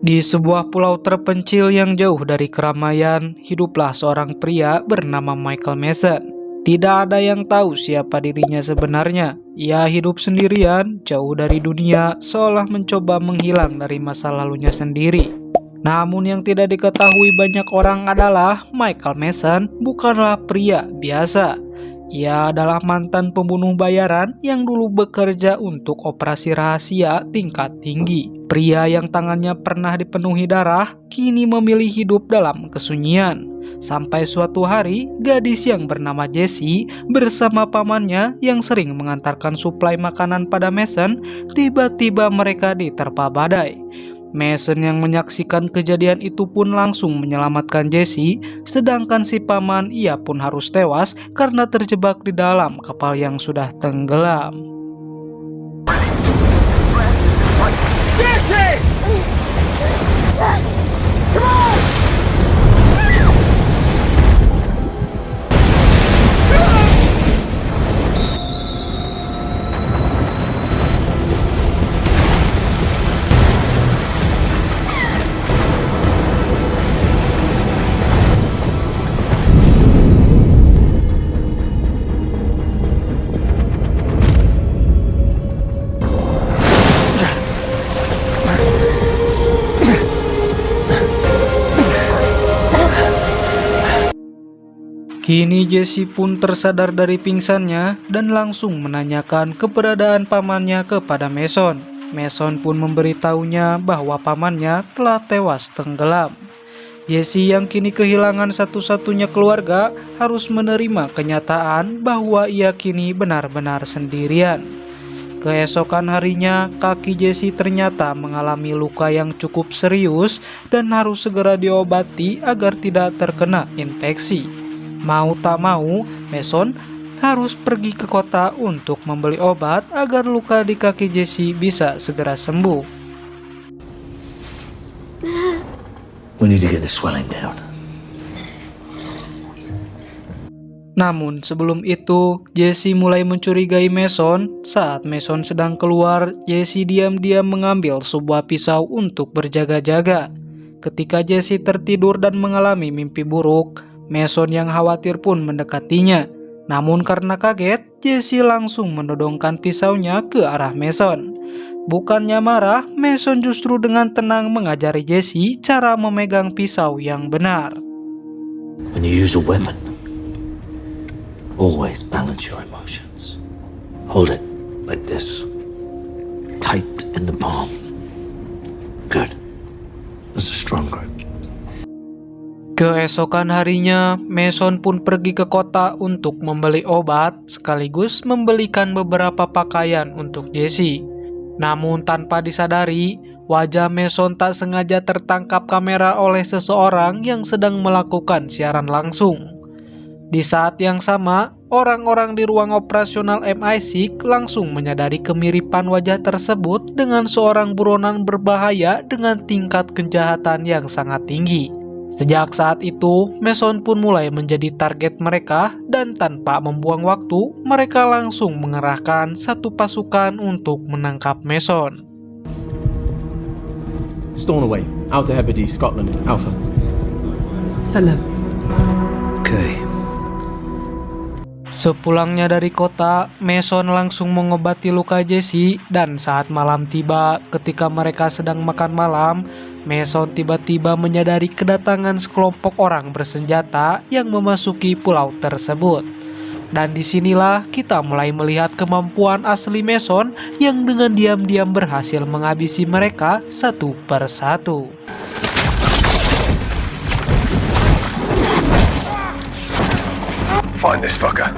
Di sebuah pulau terpencil yang jauh dari keramaian, hiduplah seorang pria bernama Michael Mason. Tidak ada yang tahu siapa dirinya sebenarnya. Ia hidup sendirian, jauh dari dunia, seolah mencoba menghilang dari masa lalunya sendiri. Namun yang tidak diketahui banyak orang adalah Michael Mason bukanlah pria biasa. Ia adalah mantan pembunuh bayaran yang dulu bekerja untuk operasi rahasia tingkat tinggi. Pria yang tangannya pernah dipenuhi darah, kini memilih hidup dalam kesunyian. Sampai suatu hari, gadis yang bernama Jessie bersama pamannya yang sering mengantarkan suplai makanan pada Mason, tiba-tiba mereka diterpa badai. Mason yang menyaksikan kejadian itu pun langsung menyelamatkan Jessie, sedangkan si paman ia pun harus tewas karena terjebak di dalam kapal yang sudah tenggelam. Jesse! Come on! Kini Jessie pun tersadar dari pingsannya dan langsung menanyakan keberadaan pamannya kepada Mason. Mason pun memberitahunya bahwa pamannya telah tewas tenggelam. Jessie yang kini kehilangan satu-satunya keluarga harus menerima kenyataan bahwa ia kini benar-benar sendirian. Keesokan harinya, kaki Jessie ternyata mengalami luka yang cukup serius dan harus segera diobati agar tidak terkena infeksi. Mau tak mau, Mason harus pergi ke kota untuk membeli obat agar luka di kaki Jessie bisa segera sembuh. We need to get the swelling down. Namun sebelum itu, Jessie mulai mencurigai Mason. Saat Mason sedang keluar, Jessie diam-diam mengambil sebuah pisau untuk berjaga-jaga. Ketika Jessie tertidur dan mengalami mimpi buruk, Mason yang khawatir pun mendekatinya. Namun karena kaget, Jessie langsung menodongkan pisaunya ke arah Mason. Bukannya marah, Mason justru dengan tenang mengajari Jessie cara memegang pisau yang benar. When you use a weapon, always balance your emotions. Hold it like this, tight in the palm. Good. That's a strong grip. Keesokan harinya, Mason pun pergi ke kota untuk membeli obat, sekaligus membelikan beberapa pakaian untuk Jessie. Namun tanpa disadari, wajah Mason tak sengaja tertangkap kamera oleh seseorang yang sedang melakukan siaran langsung. Di saat yang sama, orang-orang di ruang operasional MI6 langsung menyadari kemiripan wajah tersebut dengan seorang buronan berbahaya dengan tingkat kejahatan yang sangat tinggi. Sejak saat itu, Mason pun mulai menjadi target mereka dan tanpa membuang waktu, mereka langsung mengerahkan satu pasukan untuk menangkap Mason. Stornoway, Outer Hebrides, Scotland, Alpha. Send them. Okay. Sepulangnya dari kota, Mason langsung mengobati luka Jessie dan saat malam tiba, ketika mereka sedang makan malam, Mason tiba-tiba menyadari kedatangan sekelompok orang bersenjata yang memasuki pulau tersebut. Dan disinilah kita mulai melihat kemampuan asli Mason yang dengan diam-diam berhasil menghabisi mereka satu persatu. Find this fucker.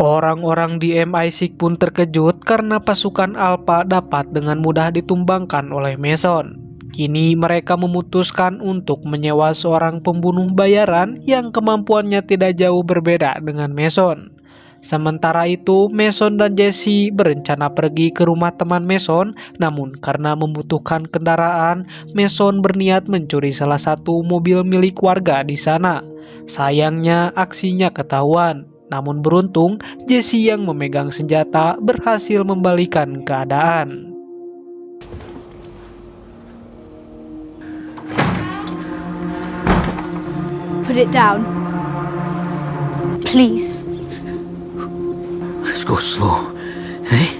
Orang-orang di MI6 pun terkejut karena pasukan Alpha dapat dengan mudah ditumbangkan oleh Mason. Kini mereka memutuskan untuk menyewa seorang pembunuh bayaran yang kemampuannya tidak jauh berbeda dengan Mason. Sementara itu, Mason dan Jesse berencana pergi ke rumah teman Mason, namun karena membutuhkan kendaraan, Mason berniat mencuri salah satu mobil milik warga di sana. Sayangnya aksinya ketahuan. Namun beruntung, Jesse yang memegang senjata berhasil membalikan keadaan. Put it down. Please. Let's go slow. Hey?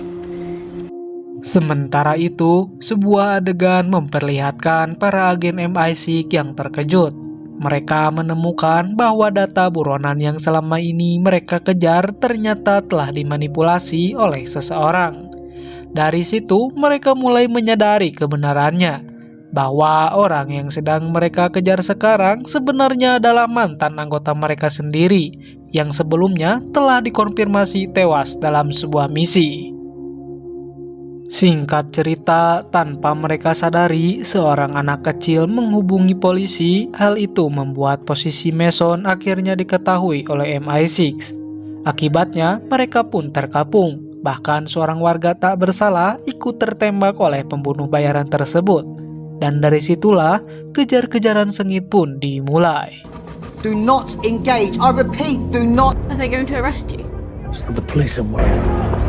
Sementara itu, sebuah adegan memperlihatkan para agen MI6 yang terkejut. Mereka menemukan bahwa data buronan yang selama ini mereka kejar ternyata telah dimanipulasi oleh seseorang. Dari situ, mereka mulai menyadari kebenarannya, bahwa orang yang sedang mereka kejar sekarang sebenarnya adalah mantan anggota mereka sendiri, yang sebelumnya telah dikonfirmasi tewas dalam sebuah misi. Singkat cerita, tanpa mereka sadari, seorang anak kecil menghubungi polisi. Hal itu membuat posisi Mason akhirnya diketahui oleh MI6. Akibatnya, mereka pun terkapung. Bahkan seorang warga tak bersalah ikut tertembak oleh pembunuh bayaran tersebut. Dan dari situlah, kejar-kejaran sengit pun dimulai. Do not engage. I repeat, do not. Are they going to arrest you? It's not the police I'm worried about.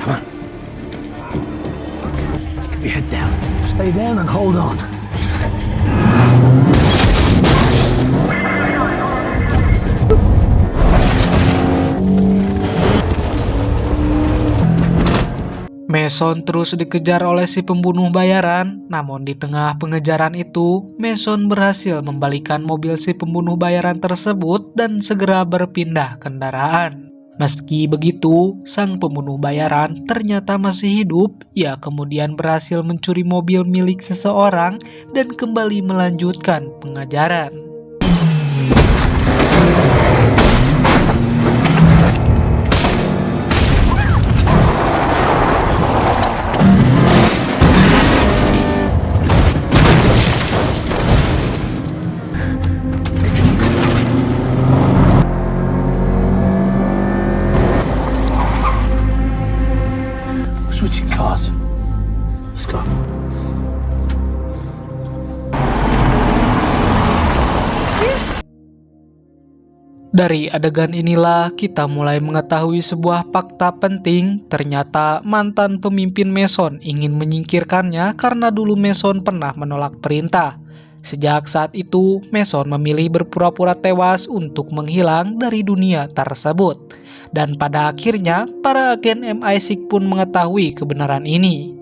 Come on. Keep your head down. Stay down and hold on. Mason terus dikejar oleh si pembunuh bayaran, namun di tengah pengejaran itu, Mason berhasil membalikan mobil si pembunuh bayaran tersebut dan segera berpindah kendaraan. Meski begitu, sang pembunuh bayaran ternyata masih hidup. Ia kemudian berhasil mencuri mobil milik seseorang dan kembali melanjutkan pengejaran. Switching cars. Let's go. Dari adegan inilah kita mulai mengetahui sebuah fakta penting. Ternyata mantan pemimpin Mason ingin menyingkirkannya karena dulu Mason pernah menolak perintah. Sejak saat itu, Mason memilih berpura-pura tewas untuk menghilang dari dunia tersebut. Dan pada akhirnya, para agen MI6 pun mengetahui kebenaran ini.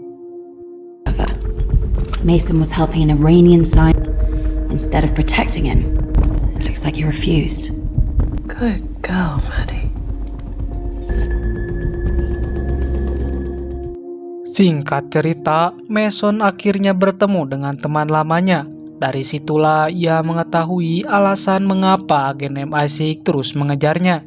Mason was helping an Iranian scientist instead of protecting him. It looks like he refused. Good girl, Maddie. Singkat cerita, Mason akhirnya bertemu dengan teman lamanya. Dari situlah ia mengetahui alasan mengapa agen MI6 terus mengejarnya.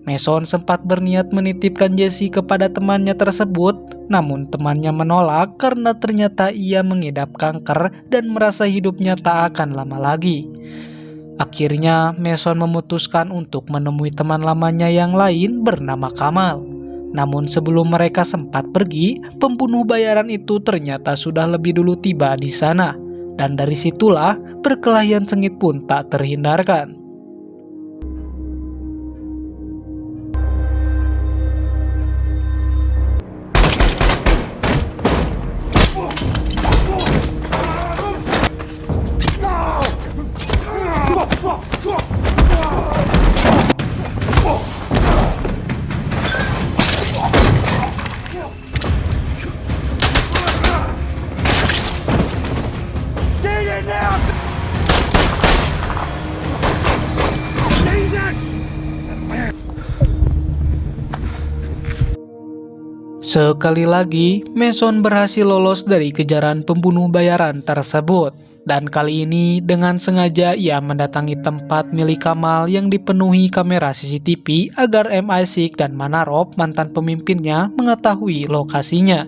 Mason sempat berniat menitipkan Jesse kepada temannya tersebut, namun temannya menolak karena ternyata ia mengidap kanker dan merasa hidupnya tak akan lama lagi. Akhirnya, Mason memutuskan untuk menemui teman lamanya yang lain bernama Kamal. Namun sebelum mereka sempat pergi, pembunuh bayaran itu ternyata sudah lebih dulu tiba di sana. Dan dari situlah perkelahian sengit pun tak terhindarkan. Sekali lagi, Mason berhasil lolos dari kejaran pembunuh bayaran tersebut. Dan kali ini dengan sengaja ia mendatangi tempat milik Kamal yang dipenuhi kamera CCTV agar MI6 dan Manarop, mantan pemimpinnya, mengetahui lokasinya.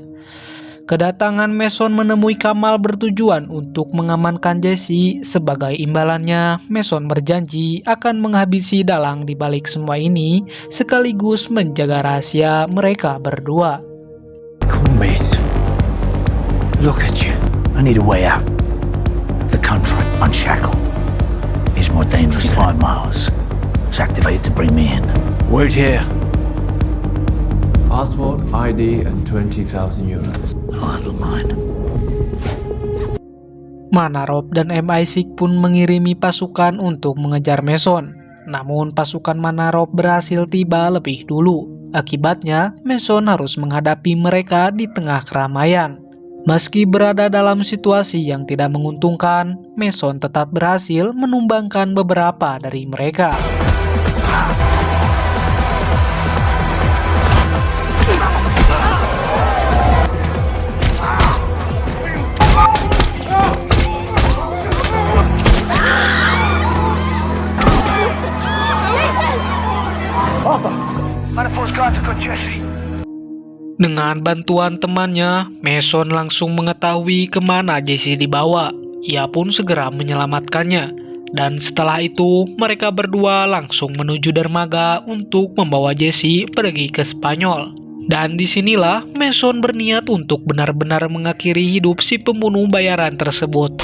Kedatangan Mason menemui Kamal bertujuan untuk mengamankan Jesse. Sebagai imbalannya, Mason berjanji akan menghabisi dalang di balik semua ini sekaligus menjaga rahasia mereka berdua. Mason, look at you. I need a way out. The country, unshackled, is more dangerous 5 miles. It's activated to bring me in. Wait here. Passport, ID, and 20,000 euros. I'll handle mine. Manarop dan MI6 pun mengirimi pasukan untuk mengejar Mason. Namun pasukan Manarop berhasil tiba lebih dulu. Akibatnya, Mason harus menghadapi mereka di tengah keramaian. Meski berada dalam situasi yang tidak menguntungkan, Mason tetap berhasil menumbangkan beberapa dari mereka. Dengan bantuan temannya, Mason langsung mengetahui kemana Jesse dibawa. Ia pun segera menyelamatkannya. Dan setelah itu, mereka berdua langsung menuju dermaga untuk membawa Jesse pergi ke Spanyol. Dan disinilah Mason berniat untuk benar-benar mengakhiri hidup si pembunuh bayaran tersebut.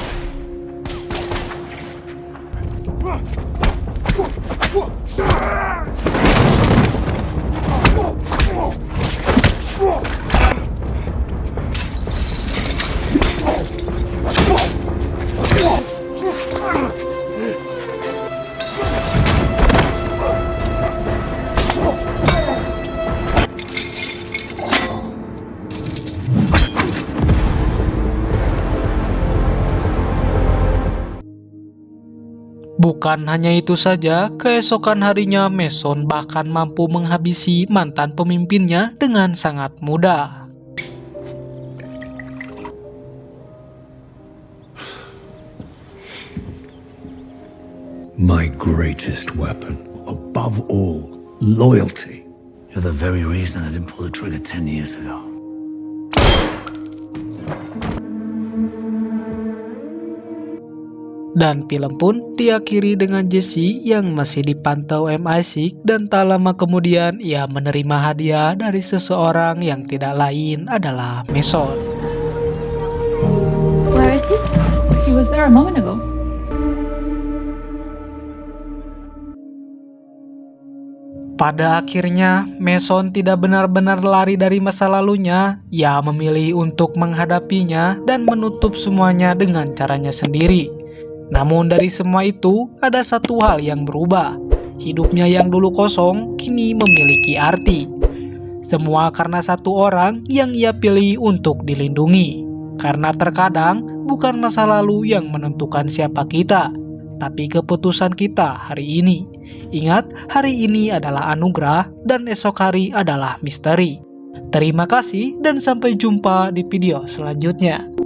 Bukan hanya itu saja, keesokan harinya Mason bahkan mampu menghabisi mantan pemimpinnya dengan sangat mudah. My greatest weapon, above all, loyalty. You're the very reason I didn't pull the trigger 10 years ago. Dan film pun diakhiri dengan Jesse yang masih dipantau MI6 dan tak lama kemudian ia menerima hadiah dari seseorang yang tidak lain adalah Mason. Where is he? He was there a moment ago. Pada akhirnya, Mason tidak benar-benar lari dari masa lalunya. Ia memilih untuk menghadapinya dan menutup semuanya dengan caranya sendiri. Namun dari semua itu, ada satu hal yang berubah. Hidupnya yang dulu kosong, kini memiliki arti. Semua karena satu orang yang ia pilih untuk dilindungi. Karena terkadang, bukan masa lalu yang menentukan siapa kita, tapi keputusan kita hari ini. Ingat, hari ini adalah anugerah dan esok hari adalah misteri. Terima kasih dan sampai jumpa di video selanjutnya.